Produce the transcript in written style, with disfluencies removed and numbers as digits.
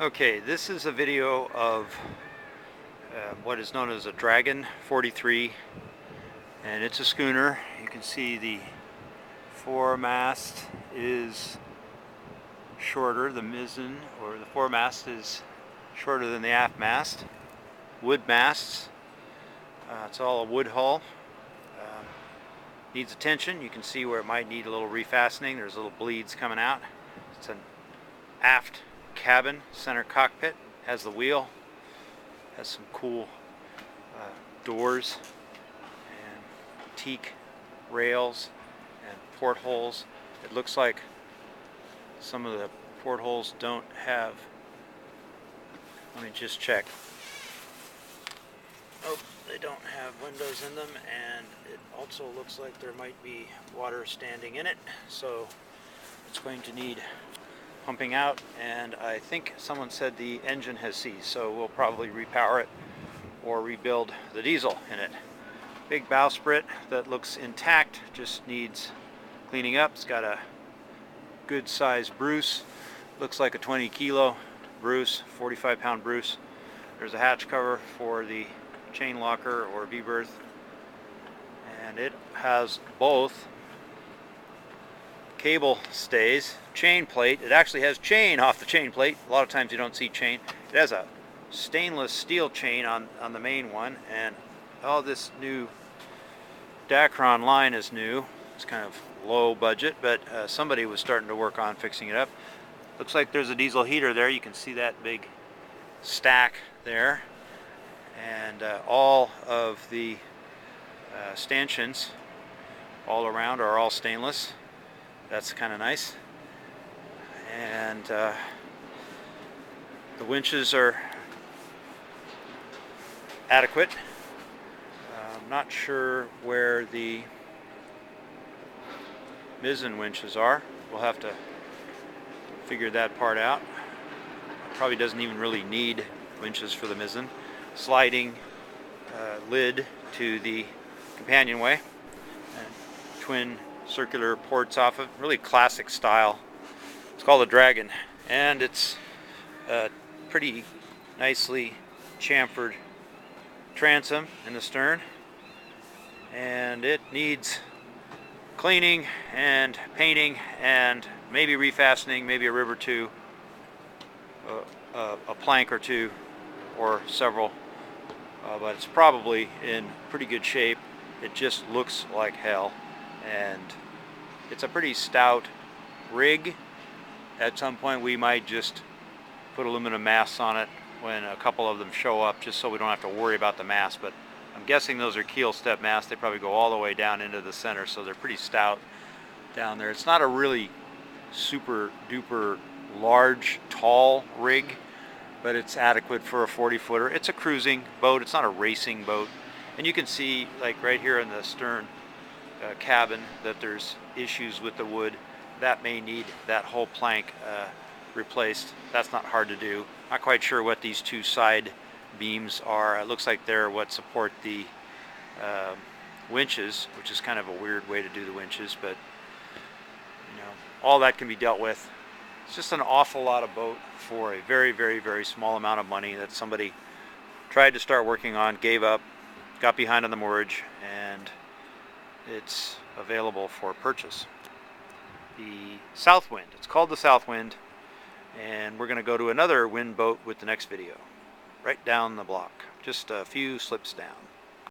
Okay, this is a video of what is known as a Dragon 43, and it's a schooner. You can see the foremast is shorter, the mizzen or the foremast is shorter than the aft mast. Wood masts, it's all a wood hull. Needs attention. You can see where it might need a little refastening. There's little bleeds coming out. It's an aft cabin, center cockpit, has the wheel, has some cool doors and teak rails and portholes. It looks like some of the portholes don't have, let me just check. Oh, they don't have windows in them, and it also looks like there might be water standing in it, so it's going to need pumping out, and I think someone said the engine has seized, so we'll probably repower it or rebuild the diesel in it. Big bowsprit that looks intact, just needs cleaning up. It's got a good sized Bruce, looks like a 20 kilo Bruce, 45 pound Bruce. There's a hatch cover for the chain locker or V-berth, and it has both cable stays, chain plate. It actually has chain off the chain plate. A lot of times you don't see chain. It has a stainless steel chain on the main one, and all this new Dacron line is new. It's kind of low budget, but somebody was starting to work on fixing it up. Looks like there's a diesel heater there. You can see that big stack there, and all of the stanchions all around are all stainless. That's kind of nice. And the winches are adequate. I'm not sure where the mizzen winches are. We'll have to figure that part out. Probably doesn't even really need winches for the mizzen. Sliding lid to the companionway, and twin circular ports off of, really classic style. It's called a Dragon, and it's a pretty nicely chamfered transom in the stern, and it needs cleaning and painting and maybe refastening, maybe a rib or two, a plank or two, or several, but it's probably in pretty good shape. It just looks like hell, and it's a pretty stout rig. At some point we might just put aluminum masts on it when a couple of them show up, just so we don't have to worry about the mast. But I'm guessing those are keel step masts. They probably go all the way down into the center, so they're pretty stout down there. It's not a really super duper large tall rig, but it's adequate for a 40-footer. It's a cruising boat. It's not a racing boat. And you can see, like right here in the stern cabin, that there's issues with the wood. That may need that whole plank replaced. That's not hard to do. Not quite sure what these two side beams are. It looks like they're what support the winches, which is kind of a weird way to do the winches, but you know, all that can be dealt with. It's just an awful lot of boat for a very, very, very small amount of money that somebody tried to start working on, gave up, got behind on the mortgage, and it's available for purchase. The Southwind. It's called the Southwind, and we're going to go to another wind boat with the next video. Right down the block, just a few slips down.